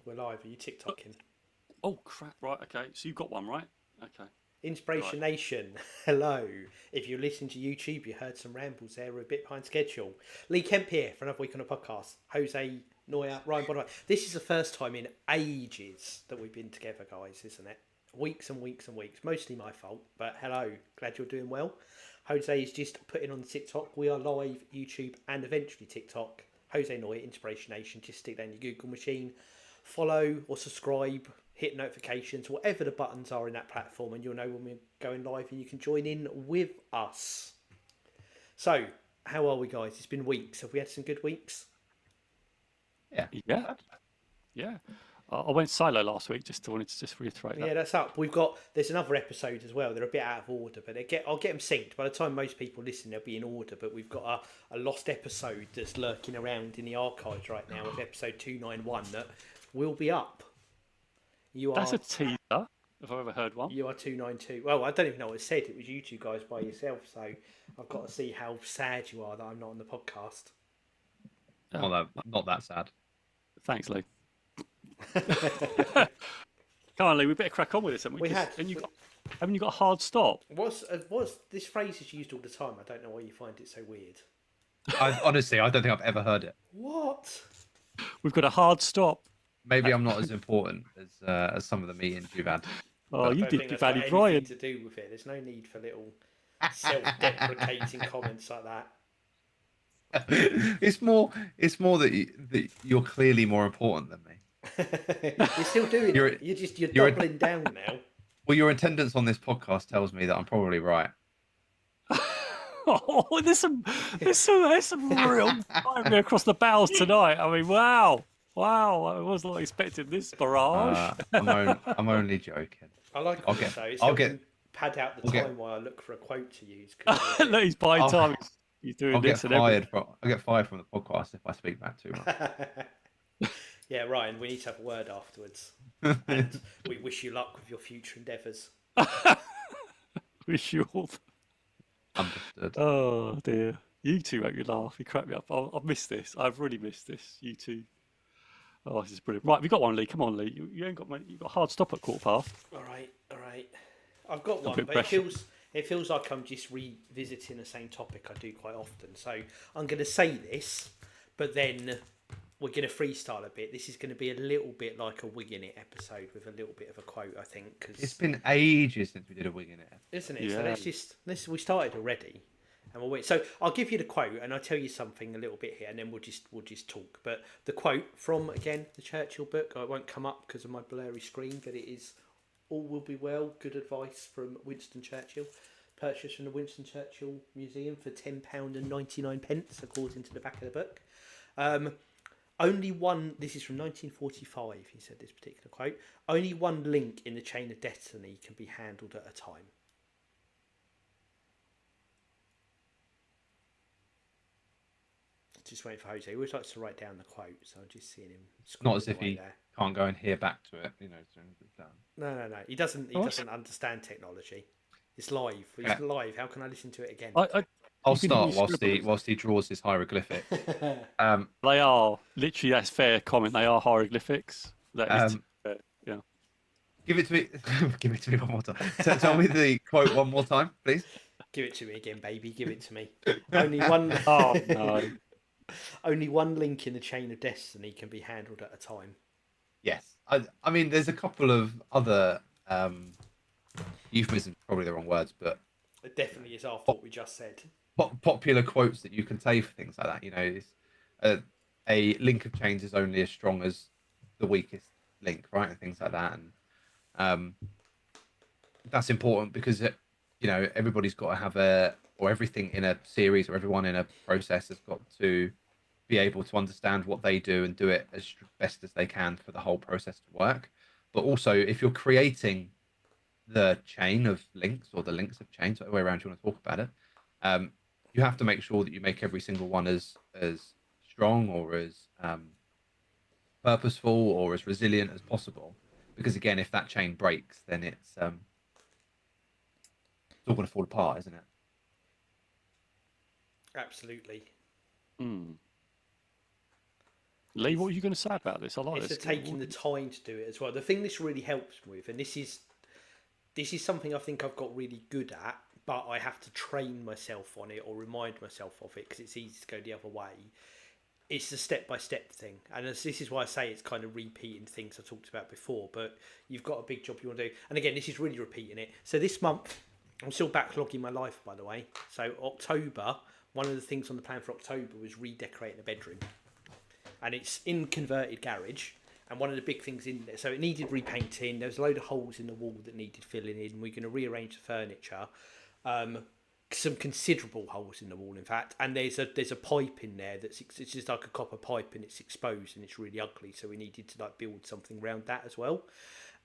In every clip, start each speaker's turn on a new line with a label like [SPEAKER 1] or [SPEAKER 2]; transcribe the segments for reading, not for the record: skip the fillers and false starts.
[SPEAKER 1] We're live. Are you TikToking?
[SPEAKER 2] Oh crap! Right, okay. So you've got one, right? Okay.
[SPEAKER 1] Inspiration
[SPEAKER 2] Right.
[SPEAKER 1] Nation, hello. If you're listening to YouTube, you heard some rambles there. We're a bit behind schedule. Lee Kemp here for another week on the podcast. Jose, Noya, Ryan, by the way, this is the first time in ages that we've been together, guys, isn't it? Weeks and weeks and weeks. Mostly my fault, but hello. Glad you're doing well. Jose is just putting on TikTok. We are live, YouTube, and eventually TikTok. Jose Noya, Inspiration Nation. Just stick that in your Google machine. Follow or subscribe, hit notifications, whatever the buttons are in that platform, and you'll know when we're going live and you can join in with us. So, how are we, guys? It's been weeks. Have we had some good weeks?
[SPEAKER 3] Yeah.
[SPEAKER 2] Yeah. Yeah. I went solo last week. Wanted to just reiterate that.
[SPEAKER 1] Yeah, that's up. There's another episode as well. They're a bit out of order, but I'll get them synced. By the time most people listen, they'll be in order. But we've got a lost episode that's lurking around in the archives right now of episode 291 that will be up.
[SPEAKER 2] That's a teaser, if I've ever heard one.
[SPEAKER 1] You are 292. Well, I don't even know what it said. It was you two guys by yourself. So I've got to see how sad you are that I'm not on the podcast.
[SPEAKER 3] Not that sad.
[SPEAKER 2] Thanks, Lee. Come on, Lee. We better crack on with this, haven't we? Haven't you got a hard stop?
[SPEAKER 1] What's this phrase is used all the time? I don't know why you find it so weird.
[SPEAKER 3] Honestly, I don't think I've ever heard it.
[SPEAKER 1] What?
[SPEAKER 2] We've got a hard stop.
[SPEAKER 3] Maybe I'm not as important as some of the meetings you've had.
[SPEAKER 2] Oh, you did
[SPEAKER 1] that's
[SPEAKER 2] value
[SPEAKER 1] got
[SPEAKER 2] Brian.
[SPEAKER 1] anything to do with it. There's no need for little self-deprecating comments like that.
[SPEAKER 3] It's more that you're clearly more important than me.
[SPEAKER 1] You're still doing it. You're doubling down now.
[SPEAKER 3] Well, your attendance on this podcast tells me that I'm probably right.
[SPEAKER 2] Oh, there's some real fire across the bows tonight. I mean, wow. I was not expecting this barrage.
[SPEAKER 3] I'm only joking.
[SPEAKER 1] I like
[SPEAKER 3] I'll
[SPEAKER 1] it,
[SPEAKER 3] get-
[SPEAKER 1] so
[SPEAKER 3] I'll get-
[SPEAKER 1] pad out the time while I look for a quote to use.
[SPEAKER 2] Look, he's buying time. He's doing
[SPEAKER 3] I'll
[SPEAKER 2] this
[SPEAKER 3] get
[SPEAKER 2] and
[SPEAKER 3] fired from. I get fired from the podcast if I speak back too much.
[SPEAKER 1] Yeah, Ryan, we need to have a word afterwards. And we wish you luck with your future endeavours.
[SPEAKER 2] Wish you all.
[SPEAKER 3] Understood.
[SPEAKER 2] Oh dear, you two make me laugh. You crack me up. I've missed this. I've really missed this. You two. Oh, this is brilliant. Right, we got one, Lee. Come on, Lee. You ain't got you got a hard stop at 15:15.
[SPEAKER 1] All right. I've got one,
[SPEAKER 2] bit
[SPEAKER 1] but
[SPEAKER 2] pressure.
[SPEAKER 1] it feels like I'm just revisiting the same topic I do quite often. So I'm going to say this, but then we're going to freestyle a bit. This is going to be a little bit like a Wigging It episode with a little bit of a quote, I think. Cause,
[SPEAKER 3] It's been ages since we did a Wigging It.
[SPEAKER 1] isn't it?
[SPEAKER 2] Yeah.
[SPEAKER 1] So we started already, and we'll wait. So I'll give you the quote, and I'll tell you something a little bit here, and then we'll just talk. But the quote from again the Churchill book. It won't come up because of my blurry screen, but it is "All will be well." Good advice from Winston Churchill. Purchased from the Winston Churchill Museum for £10.99, according to the back of the book. Only one. This is from 1945. He said this particular quote. Only one link in the chain of destiny can be handled at a time. Just waiting for Jose. He always likes to write down the quote, so I'm just seeing him.
[SPEAKER 3] Not as if
[SPEAKER 1] away
[SPEAKER 3] he
[SPEAKER 1] there.
[SPEAKER 3] can't go and hear back to it. As soon as it's done.
[SPEAKER 1] No. He doesn't. He doesn't understand technology. It's live. It's live. How can I listen to it again?
[SPEAKER 3] I'll start whilst he draws his hieroglyphics.
[SPEAKER 2] They are literally. That's fair comment. They are hieroglyphics. That is fair. Yeah.
[SPEAKER 3] Give it to me. Give it to me one more time. Tell me the quote one more time, please.
[SPEAKER 1] Give it to me again, baby. Give it to me. Only one.
[SPEAKER 2] Oh no.
[SPEAKER 1] Only one link in the chain of destiny can be handled at a time.
[SPEAKER 3] Yes. I mean, there's a couple of other euphemisms, probably the wrong words, but
[SPEAKER 1] It definitely is after what we just said.
[SPEAKER 3] popular quotes that you can say for things like that. It's, a link of chains is only as strong as the weakest link, right? And things like that. And that's important because everybody's got to have or everything in a series or everyone in a process has got to be able to understand what they do and do it as best as they can for the whole process to work. But also, if you're creating the chain of links or the links of chains, whatever way around you want to talk about it, you have to make sure that you make every single one as strong or as purposeful or as resilient as possible. Because again, if that chain breaks, then it's all going to fall apart, isn't it?
[SPEAKER 1] Absolutely.
[SPEAKER 2] Lee, what were you going to say about this? I like
[SPEAKER 1] It's the
[SPEAKER 2] this.
[SPEAKER 1] taking the time to do it as well. The thing this really helps me with, and this is something I think I've got really good at, but I have to train myself on it or remind myself of it because it's easy to go the other way. It's the step-by-step thing, and this is why I say it's kind of repeating things I talked about before, but you've got a big job you want to do. And again, this is really repeating it. So this month, I'm still backlogging my life, by the way. So October, one of the things on the plan for October was redecorating the bedroom. And it's in converted garage, and one of the big things in there, so it needed repainting. There was a load of holes in the wall that needed filling in. We're going to rearrange the furniture, some considerable holes in the wall, in fact. And there's a pipe in there it's just like a copper pipe, and it's exposed and it's really ugly. So we needed to like build something around that as well.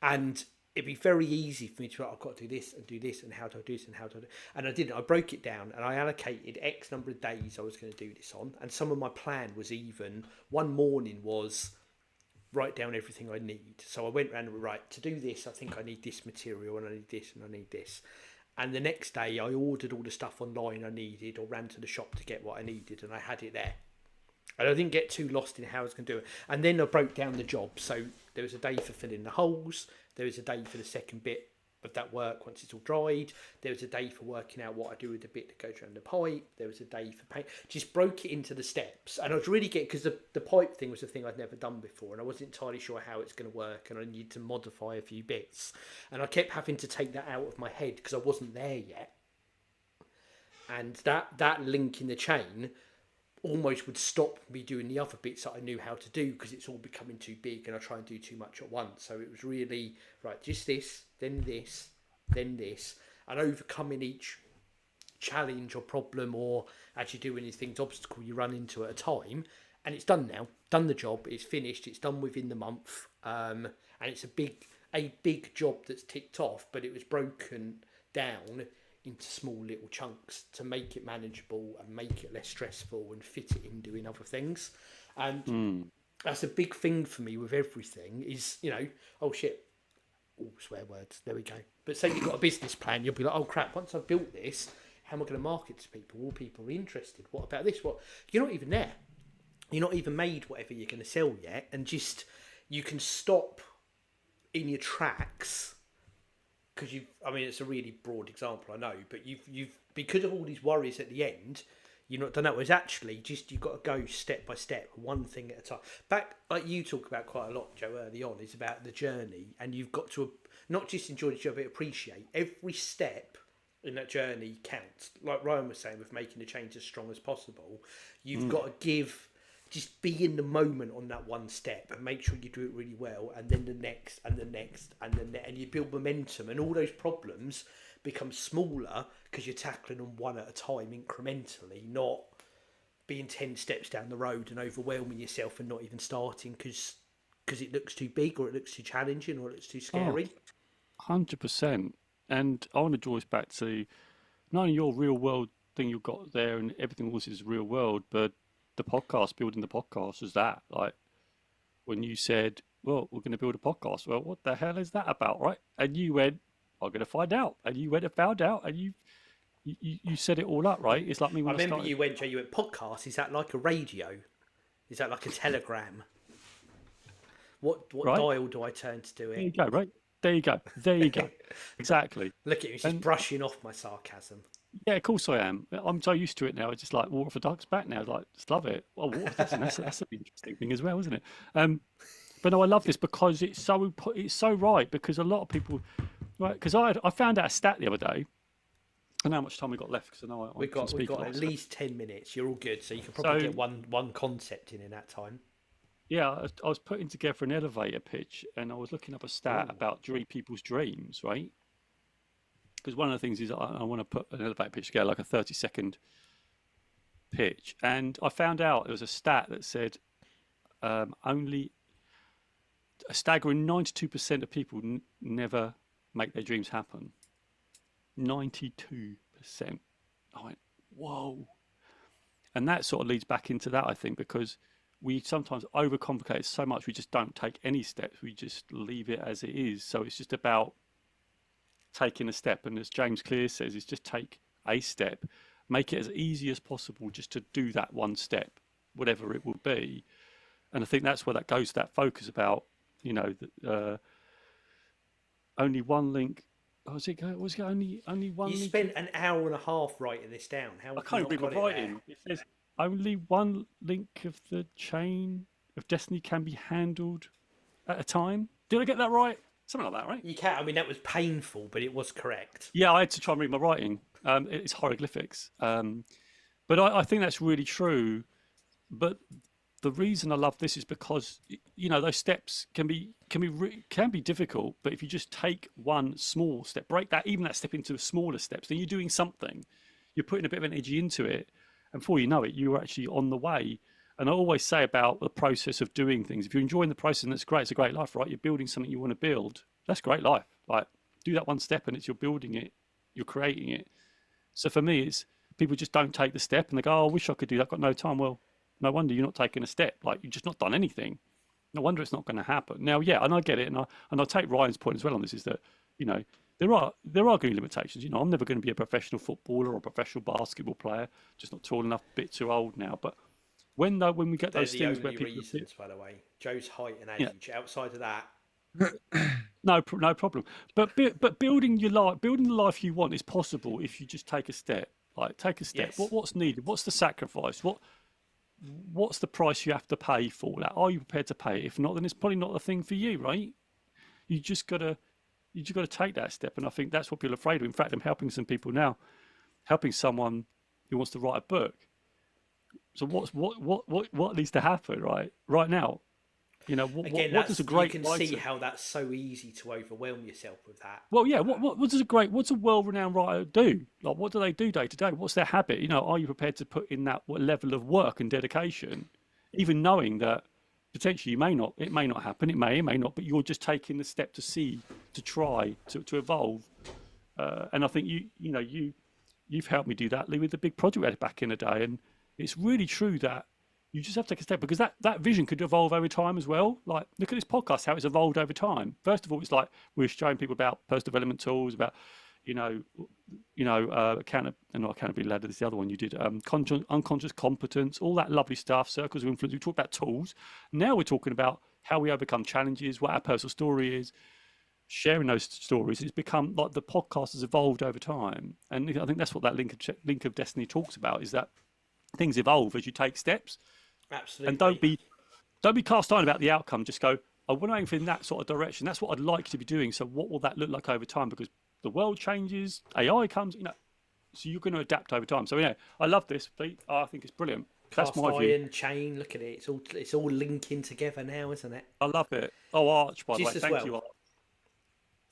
[SPEAKER 1] And it'd be very easy for me to, I've got to do this and do this, and how do I do this and how do I do. And I didn't. I broke it down and I allocated X number of days I was going to do this on. And some of my plan was even one morning was write down everything I need. So I went around and right, to do this, I think I need this material and I need this and I need this. And the next day I ordered all the stuff online I needed or ran to the shop to get what I needed, and I had it there. And I didn't get too lost in how I was going to do it. And then I broke down the job. So there was a day for filling the holes. There was a day for the second bit of that work once it's all dried. There was a day for working out what I do with the bit that goes around the pipe. There was a day for paint. Just broke it into the steps. And I was really getting, because the pipe thing was a thing I'd never done before, and I wasn't entirely sure how it's going to work, and I needed to modify a few bits. And I kept having to take that out of my head because I wasn't there yet. And that link in the chain almost would stop me doing the other bits that I knew how to do because it's all becoming too big and I try and do too much at once. So it was really, right, just this, then this, then this, and overcoming each challenge or problem or actually doing anything obstacle you run into at a time. And it's done now, done the job, it's finished, it's done within the month, and it's a big job that's ticked off, but it was broken down into small little chunks to make it manageable and make it less stressful and fit it in doing other things. And that's a big thing for me with everything is, oh shit, all swear words, there we go. But say you've got a business plan, you'll be like, oh crap, once I've built this, how am I going to market to people? Will people be interested? What about this? What? You're not even there. You're not even made whatever you're going to sell yet. And just, you can stop in your tracks because it's a really broad example, I know, but you've because of all these worries at the end, you're not done that. Whereas actually, just you've got to go step by step, one thing at a time. Back, like you talk about quite a lot, Joe, early on, is about the journey, and you've got to not just enjoy the journey, but appreciate every step in that journey counts. Like Ryan was saying, with making the change as strong as possible, you've got to just be in the moment on that one step and make sure you do it really well, and then the next and the next and the next, and you build momentum, and all those problems become smaller because you're tackling them one at a time incrementally, not being 10 steps down the road and overwhelming yourself and not even starting because it looks too big or it looks too challenging or it looks too scary.
[SPEAKER 2] 100%. And I want to draw us back to not only your real world thing you've got there and everything else is real world, but the podcast, building the podcast was that. Like when you said, well, we're going to build a podcast. Well, what the hell is that about, right? And you went, I'm going to find out. And you went and found out, and you set it all up, right? It's like me when I
[SPEAKER 1] remember
[SPEAKER 2] started.
[SPEAKER 1] you went podcast. Is that like a radio? Is that like a telegram? What
[SPEAKER 2] Right?
[SPEAKER 1] dial do I turn to do it?
[SPEAKER 2] There you go, right? There you go. There you go. Exactly.
[SPEAKER 1] Look at me, just brushing off my sarcasm.
[SPEAKER 2] Yeah, of course I am. I'm so used to it now. It's just like water for ducks back now. Like, just love it. Well, that's an interesting thing as well, isn't it? But no, I love this because it's so right. Because a lot of people, right? Because I found out a stat the other day. I know how much time we got left because I know
[SPEAKER 1] We've got at least 10 minutes. You're all good, so you can probably get one concept in that time.
[SPEAKER 2] Yeah, I was putting together an elevator pitch, and I was looking up a stat about people's dreams, right? Because one of the things is I want to put an elevator pitch together, like a 30-second pitch. And I found out there was a stat that said only a staggering 92% of people never make their dreams happen. 92%. I went, whoa. And that sort of leads back into that, I think, because we sometimes overcomplicate it so much, we just don't take any steps. We just leave it as it is. So it's just about taking a step, and as James Clear says, is just take a step, make it as easy as possible just to do that one step, whatever it will be. And I think that's where that goes, that focus about, only one link. Was it only one
[SPEAKER 1] You
[SPEAKER 2] link?
[SPEAKER 1] spent an hour and a half writing this down. How
[SPEAKER 2] I
[SPEAKER 1] have you
[SPEAKER 2] can't
[SPEAKER 1] not
[SPEAKER 2] read my
[SPEAKER 1] got it
[SPEAKER 2] writing. It says only one link of the chain of destiny can be handled at a time. Did I get that right? Something like that, right?
[SPEAKER 1] there? You can. I mean, that was painful, but it was correct.
[SPEAKER 2] Yeah, I had to try and read my writing. It's hieroglyphics. But I think that's really true. But the reason I love this is because those steps can be difficult. But if you just take one small step, break that step into smaller steps, then you're doing something. You're putting a bit of energy into it, and before you know it, you're actually on the way. And I always say about the process of doing things. If you're enjoying the process, and that's great. It's a great life, right? You're building something you want to build. That's great life. Like, do that one step, and you're building it. You're creating it. So for me, it's people just don't take the step, and they go, "Oh, I wish I could do that. I've got no time." Well, no wonder you're not taking a step. Like, you've just not done anything. No wonder it's not going to happen. Now, yeah, and I get it, and I take Ryan's point as well on this, is that there are going to be limitations. I'm never going to be a professional footballer or a professional basketball player. Just not tall enough, a bit too old now. But when we get those things where people
[SPEAKER 1] reasons, by the way, Joe's height and age.
[SPEAKER 2] Yeah.
[SPEAKER 1] Outside of that,
[SPEAKER 2] no problem. But building the life you want is possible if you just take a step. Like, take a step.
[SPEAKER 1] Yes.
[SPEAKER 2] What's needed? What's the sacrifice? What's the price you have to pay for that? Are you prepared to pay it? If not, then it's probably not the thing for you, right? You just gotta take that step, and I think that's what people are afraid of. In fact, I'm helping some people now, helping someone who wants to write a book. So what needs to happen right now?
[SPEAKER 1] again,
[SPEAKER 2] what does a great
[SPEAKER 1] you can
[SPEAKER 2] writer...
[SPEAKER 1] see how that's so easy to overwhelm yourself with that.
[SPEAKER 2] Well, yeah. What's a well-renowned writer do? Like, what do they do day to day? What's their habit? Are you prepared to put in that level of work and dedication, even knowing that potentially it may not happen, it may not, but you're just taking the step to try to evolve. And I think you've helped me do that, Lee, with the big project we had back in the day, and it's really true that you just have to take a step, because that vision could evolve over time as well. Like, look at this podcast, how it's evolved over time. First of all, it's like we're showing people about personal development tools, about accountability ladder. This is the other one you did, unconscious competence, all that lovely stuff, circles of influence. We talked about tools. Now we're talking about how we overcome challenges, what our personal story is, sharing those stories. It's become like the podcast has evolved over time, and I think that's what that link of destiny talks about, is that things evolve as you take steps.
[SPEAKER 1] Absolutely.
[SPEAKER 2] And don't be cast iron about the outcome. Just go, I want to aim for in that sort of direction. That's what I'd like to be doing. So what will that look like over time? Because the world changes, AI comes, so you're going to adapt over time. So I love this, Pete. I think it's brilliant. That's my view.
[SPEAKER 1] Iron chain. Look at it. It's all linking together now, isn't it?
[SPEAKER 2] I love it. Oh, Arch, by the way,
[SPEAKER 1] Just as
[SPEAKER 2] thank
[SPEAKER 1] well.
[SPEAKER 2] you, Arch,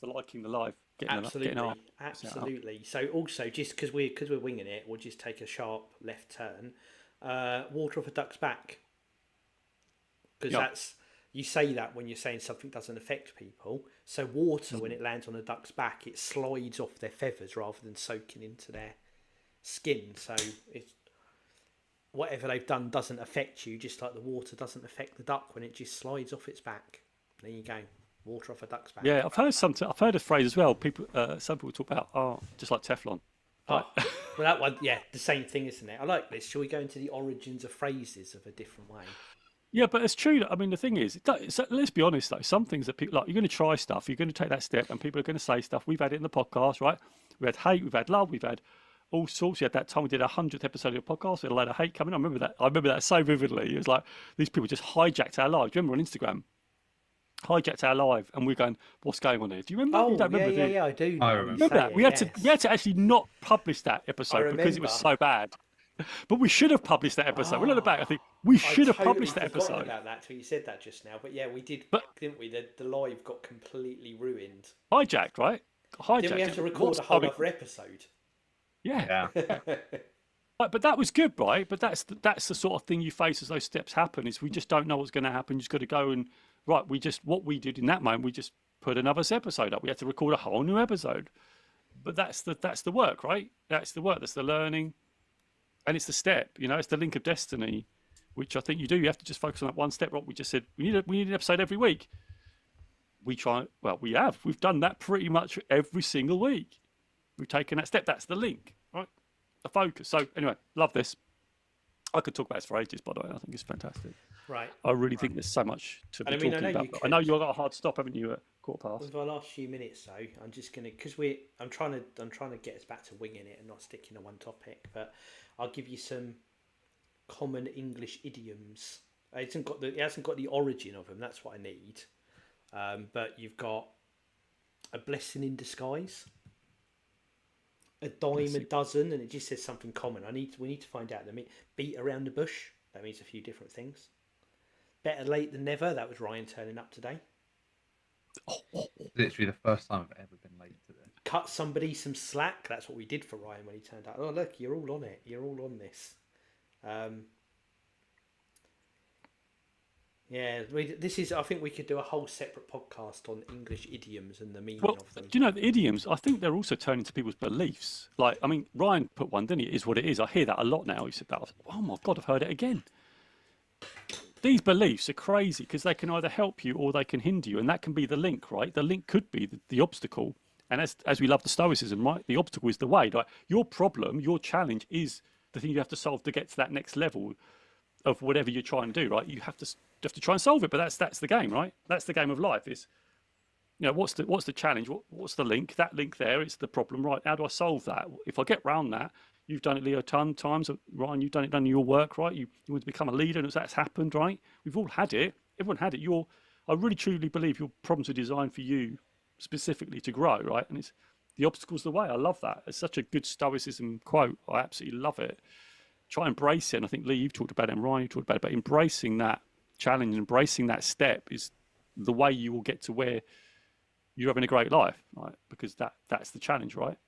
[SPEAKER 2] for liking the live.
[SPEAKER 1] Absolutely. So also, just because we're winging it, we'll just take a sharp left turn. Water off a duck's back, because that's, you say that when you're saying something doesn't affect people. So water, when it lands on a duck's back, it slides off their feathers rather than soaking into their skin. So it's, whatever they've done doesn't affect you, just like the water doesn't affect the duck when it just slides off its back. There you go. Water off a duck's back.
[SPEAKER 2] Yeah, I've heard a phrase as well. Some people talk about, just like Teflon.
[SPEAKER 1] Oh, well, that one, yeah, the same thing, isn't it? I like this. Shall we go into the origins of phrases of a different way?
[SPEAKER 2] Yeah, but it's true. I mean, the thing is, let's be honest though. Some things that people, like, you're going to try stuff, you're going to take that step, and people are going to say stuff. We've had it in the podcast, right? We've had hate, we've had love, we've had all sorts. We had that time we did 100th episode of the podcast. We had a load of hate coming. I remember that so vividly. It was like these people just hijacked our lives. Do you remember on Instagram? Hijacked our live, and we're going, what's going on here? Do you remember?
[SPEAKER 1] Oh,
[SPEAKER 2] you don't remember,
[SPEAKER 1] yeah, I do.
[SPEAKER 3] I remember
[SPEAKER 2] that. We had to actually not publish that episode because it was so bad. But we should have published that episode. We're looking back, I think we should have published that episode.
[SPEAKER 1] I about that till you said that just now. But yeah, we did, didn't we? The live got completely ruined.
[SPEAKER 2] Hijacked, right? Hijacked.
[SPEAKER 1] Didn't we have to record a whole other episode?
[SPEAKER 2] Yeah. But that was good, right? But that's the sort of thing you face as those steps happen. Is we just don't know what's going to happen. You just got to go and what we did in that moment, we just put another episode up. We had to record a whole new episode. But that's the work, right? That's the work. That's the learning, and it's the step. It's the link of destiny, which I think you do. You have to just focus on that one step. Right? We just said we need an episode every week. We try. Well, we have. We've done that pretty much every single week. We've taken that step. That's the link, right? The focus. So anyway, love this. I could talk about this for ages, by the way. I think it's fantastic.
[SPEAKER 1] Right.
[SPEAKER 2] I really think there's so much to be
[SPEAKER 1] And I mean, I
[SPEAKER 2] talking
[SPEAKER 1] know
[SPEAKER 2] about.
[SPEAKER 1] you
[SPEAKER 2] But I know
[SPEAKER 1] could.
[SPEAKER 2] you got a hard stop, haven't you, at 15:15?
[SPEAKER 1] With our last few minutes, though, I'm just gonna because I'm trying to get us back to winging it and not sticking to one topic. But I'll give you some common English idioms. It hasn't got the origin of them. That's what I need. But you've got a blessing in disguise, a dime a dozen, and it just says something common. We need to find out. Beat around the bush. That means a few different things. Better late than never. That was Ryan turning up today.
[SPEAKER 3] Literally the first time I've ever been late to this.
[SPEAKER 1] Cut somebody some slack. That's what we did for Ryan when he turned up. Oh, look, you're all on it. You're all on this. Yeah, this is. I think we could do a whole separate podcast on English idioms and the meaning of them.
[SPEAKER 2] Do you know the idioms? I think they're also turning to people's beliefs. Like, I mean, Ryan put one, didn't he? It is what it is. I hear that a lot now. He said that. I was, oh my God, I've heard it again. These beliefs are crazy because they can either help you or they can hinder you, and that can be the link, right? The link could be the obstacle, and as we love the Stoicism, right? The obstacle is the way. Right? Your problem, your challenge, is the thing you have to solve to get to that next level of whatever you're trying to do, right? You have to try and solve it, but that's the game, right? That's the game of life. Is, you know, what's the challenge? What's the link? That link there, it's the problem, right? How do I solve that? If I get round that, you've done it, Leo, ton times. Ryan, you've done it, your work, right? You want to become a leader, and that's happened, right? We've all had it. Everyone had it. I really truly believe your problems are designed for you specifically to grow, right? And it's the obstacle's the way. I love that. It's such a good Stoicism quote. I absolutely love it. Try and embrace it. And I think, Lee, you've talked about it, and Ryan, you've talked about it, but embracing that challenge, embracing that step is the way you will get to where you're having a great life, right? Because that's the challenge, right?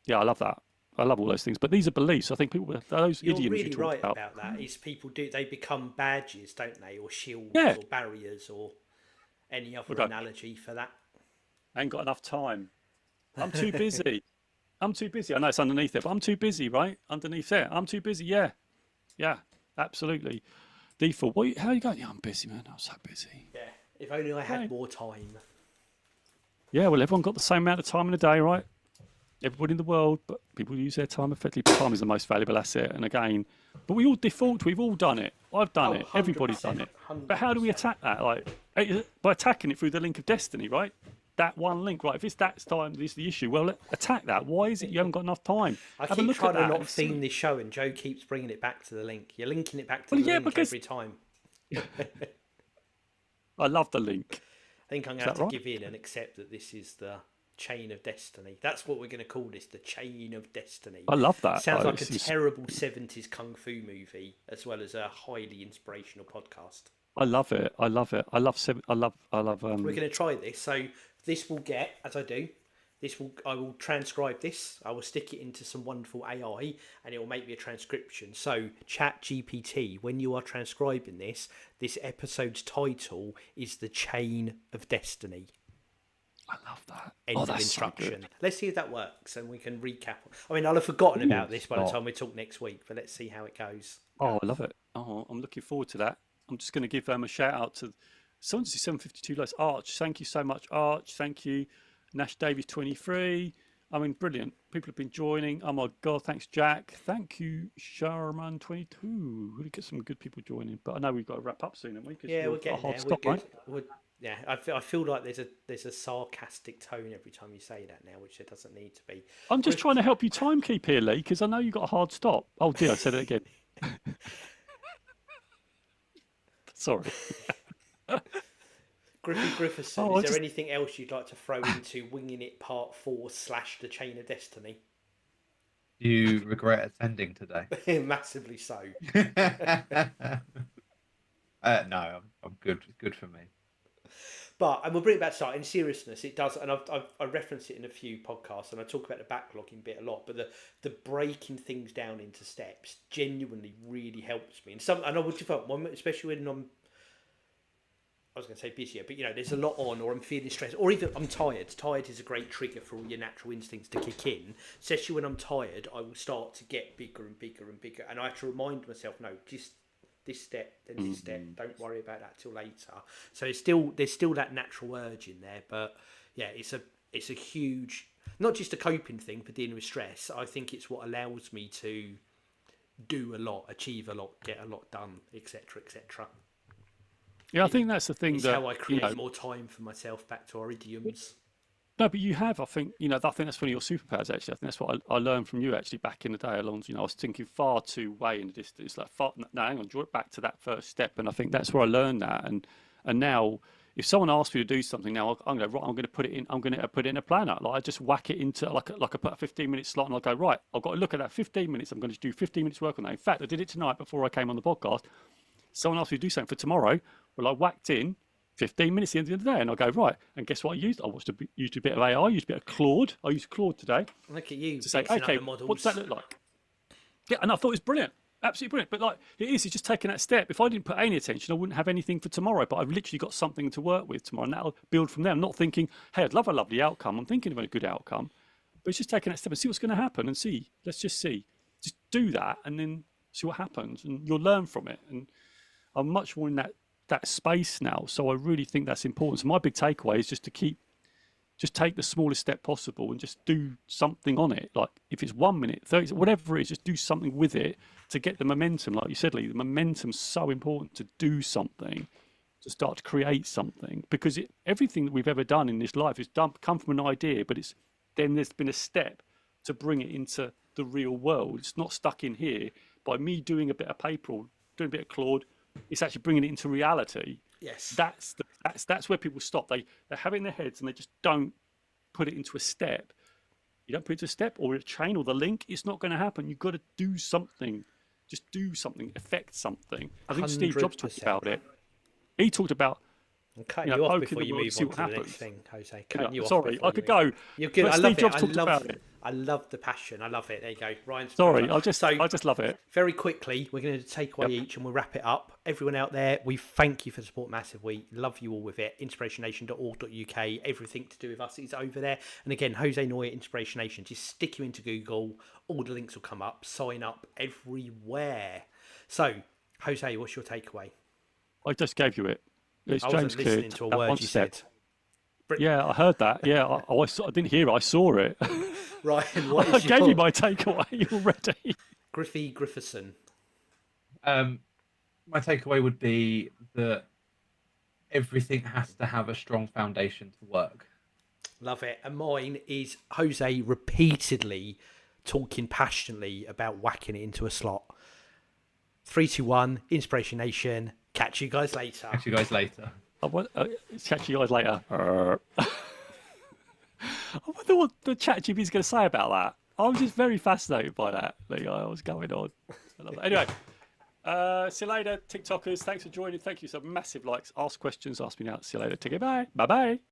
[SPEAKER 2] Yeah, I love that. I love all those things, but these are beliefs. I think those
[SPEAKER 1] You're
[SPEAKER 2] idioms
[SPEAKER 1] really
[SPEAKER 2] you talked
[SPEAKER 1] right about that. Is people they become badges, don't they, or shields,
[SPEAKER 2] Yeah.
[SPEAKER 1] or barriers, or any other
[SPEAKER 2] Okay.
[SPEAKER 1] analogy for that?
[SPEAKER 2] I ain't got enough time. I'm too busy. I'm too busy. I know it's underneath it, but I'm too busy, right? Underneath there. I'm too busy. Yeah. Yeah, absolutely. Default. How are you going? Yeah, I'm busy, man. I'm so busy.
[SPEAKER 1] Yeah. If only I had
[SPEAKER 2] Right.
[SPEAKER 1] more time.
[SPEAKER 2] Yeah, well, everyone got the same amount of time in a day, right? Everybody in the world, but people use their time effectively. Time is the most valuable asset. And again, but we all default. We've all done it. I've done it. Everybody's done it.
[SPEAKER 1] 100%.
[SPEAKER 2] But how do we attack that? Like, by attacking it through the link of destiny, right? That one link, right? If it's that time, this is the issue. Well, attack that. Why is it you haven't got enough time?
[SPEAKER 1] I
[SPEAKER 2] Have a
[SPEAKER 1] keep
[SPEAKER 2] look
[SPEAKER 1] trying
[SPEAKER 2] at
[SPEAKER 1] to
[SPEAKER 2] that
[SPEAKER 1] not
[SPEAKER 2] and see.
[SPEAKER 1] theme this show, and Joe keeps bringing it back to the link. You're linking it back to
[SPEAKER 2] Well,
[SPEAKER 1] the
[SPEAKER 2] yeah,
[SPEAKER 1] link
[SPEAKER 2] because-
[SPEAKER 1] every time.
[SPEAKER 2] I love the link.
[SPEAKER 1] I think I'm going to
[SPEAKER 2] that
[SPEAKER 1] have to
[SPEAKER 2] right?
[SPEAKER 1] give in and accept that this is the chain of destiny. That's what we're going to call this, the chain of destiny.
[SPEAKER 2] I love that.
[SPEAKER 1] Sounds
[SPEAKER 2] though.
[SPEAKER 1] like a terrible 70s kung fu movie, as well as a highly inspirational podcast.
[SPEAKER 2] I love it. I love it. I love.
[SPEAKER 1] We're going to try this. So this will get, as I do, I will transcribe this. I will stick it into some wonderful AI, and it will make me a transcription. So ChatGPT, when you are transcribing this episode's title is The Chain of Destiny.
[SPEAKER 2] I love that.
[SPEAKER 1] End of
[SPEAKER 2] that's so
[SPEAKER 1] instruction.
[SPEAKER 2] good.
[SPEAKER 1] Let's see if that works, and we can recap. I mean, I'll have forgotten about this by the time we talk next week, but let's see how it goes.
[SPEAKER 2] Oh, I love it. Oh, I'm looking forward to that. I'm just going to give a shout out to someone. 752 likes. Arch, thank you so much, Arch. Thank you, Nash Davies 23. I mean, brilliant. People have been joining. Oh my God, thanks, Jack. Thank you, Sharman 22. Really get some good people joining. But I know we've got to wrap up soon, haven't we? 'Cause
[SPEAKER 1] Yeah,
[SPEAKER 2] we're
[SPEAKER 1] we're getting there.
[SPEAKER 2] stop,
[SPEAKER 1] We're
[SPEAKER 2] right?
[SPEAKER 1] good. Yeah, I feel like there's a sarcastic tone every time you say that now, which there doesn't need to be.
[SPEAKER 2] I'm just trying to help you time keep here, Lee, because I know you got a hard stop. Oh dear, I said it again. Sorry.
[SPEAKER 1] Griffithson,
[SPEAKER 2] I
[SPEAKER 1] is there
[SPEAKER 2] just-
[SPEAKER 1] anything else you'd like to throw into Winging It Part 4 / The Chain of Destiny?
[SPEAKER 3] Do you regret attending today?
[SPEAKER 1] Massively so.
[SPEAKER 3] No, I'm good. It's good for me.
[SPEAKER 1] And we'll bring it back to that. In seriousness, it does, and I referenced it in a few podcasts, and I talk about the backlogging bit a lot. But the breaking things down into steps genuinely really helps me. And I would default one, especially when I was going to say busier, but there's a lot on, or I'm feeling stressed, or even I'm tired. Tired is a great trigger for all your natural instincts to kick in. Especially when I'm tired, I will start to get bigger and bigger and bigger, and I have to remind myself, no, just this step, then this step. Don't worry about that till later. So there's still that natural urge in there, but yeah, it's a huge, not just a coping thing for dealing with stress. I think it's what allows me to do a lot, achieve a lot, get a lot done, etc., etc.
[SPEAKER 2] Yeah, I think that's the thing
[SPEAKER 1] It's
[SPEAKER 2] that
[SPEAKER 1] how I create more time for myself. Back to our idioms.
[SPEAKER 2] No, but you have. I think I think that's one of your superpowers. Actually, I think that's what I learned from you actually back in the day. Along, I was thinking far too way in the distance. Like, far, no, hang on, draw it back to that first step, and I think that's where I learned that. And now, if someone asks me to do something, now I'm going to put it in. I'm going to put it in a planner. Like I just whack it into like I put a 15-minute slot, and I go right. I've got to look at that 15 minutes. I'm going to do 15 minutes work on that. In fact, I did it tonight before I came on the podcast. Someone asked me to do something for tomorrow. Well, I whacked in 15 minutes at the end of the day, and I go right. And guess what I used? I used a bit of AI, used a bit of Claude. I used Claude today.
[SPEAKER 1] Look at you
[SPEAKER 2] to say, okay, what's that look like? Yeah, and I thought it was brilliant, absolutely brilliant. But like it's just taking that step. If I didn't put any attention, I wouldn't have anything for tomorrow. But I've literally got something to work with tomorrow, and that'll build from there. I'm not thinking, hey, I'd love a lovely outcome. I'm thinking of a good outcome, but it's just taking that step and see what's going to happen, and see. Let's just see. Just do that, and then see what happens, and you'll learn from it. And I'm much more in that space now, so I really think that's important. So my big takeaway is just to just take the smallest step possible and just do something on it. Like if it's 1 minute, 30, whatever it is, just do something with it to get the momentum. Like you said, Lee, the momentum's so important to do something, to start to create something, because everything that we've ever done in this life has come from an idea, but then there's been a step to bring it into the real world. It's not stuck in here by me doing a bit of paper or doing a bit of Claude. It's actually bringing it into reality.
[SPEAKER 1] Yes.
[SPEAKER 2] That's where people stop. They have it in their heads and they just don't put it into a step. You don't put it into a step or a chain or the link, it's not going to happen. You've got to do something. Just do something, affect something. I think Steve Jobs talked about it. He talked about
[SPEAKER 1] I'm cutting you off before you move on to the
[SPEAKER 2] happens.
[SPEAKER 1] next thing, Jose. Cutting you off
[SPEAKER 2] sorry, I could go.
[SPEAKER 1] You're good.
[SPEAKER 2] But
[SPEAKER 1] I love
[SPEAKER 2] Steve Jobs
[SPEAKER 1] it.
[SPEAKER 2] talked about it.
[SPEAKER 1] I love the passion. I love it. There you go, Ryan.
[SPEAKER 2] Sorry, I just love it.
[SPEAKER 1] Very quickly, we're going to take away each and we'll wrap it up. Everyone out there, we thank you for the support massively. Love you all with it. Inspirationnation.org.uk. Everything to do with us is over there. And again, Jose Noya Inspiration Nation. Just stick you into Google. All the links will come up. Sign up everywhere. So, Jose, what's your takeaway?
[SPEAKER 2] I just gave you it. It's
[SPEAKER 1] I
[SPEAKER 2] James
[SPEAKER 1] wasn't listening
[SPEAKER 2] Clear,
[SPEAKER 1] to a word you said.
[SPEAKER 2] Yeah, I heard that. Yeah, I didn't hear it. I saw it.
[SPEAKER 1] Ryan, what
[SPEAKER 2] I
[SPEAKER 1] is
[SPEAKER 2] gave you my takeaway already.
[SPEAKER 1] Griffey Grifferson.
[SPEAKER 3] My takeaway would be that everything has to have a strong foundation to work.
[SPEAKER 1] Love it. And mine is Jose repeatedly talking passionately about whacking it into a slot. 3, 2, 1, Inspiration Nation. Catch you guys later.
[SPEAKER 3] Catch you guys later.
[SPEAKER 2] Catch you guys later. I wonder what the ChatGPT is going to say about that. I'm just very fascinated by that. Like, what's going on? I love that. Anyway, see you later, TikTokers. Thanks for joining. Thank you. So massive likes. Ask questions. Ask me now. See you later. Take it. Bye. Bye. Bye.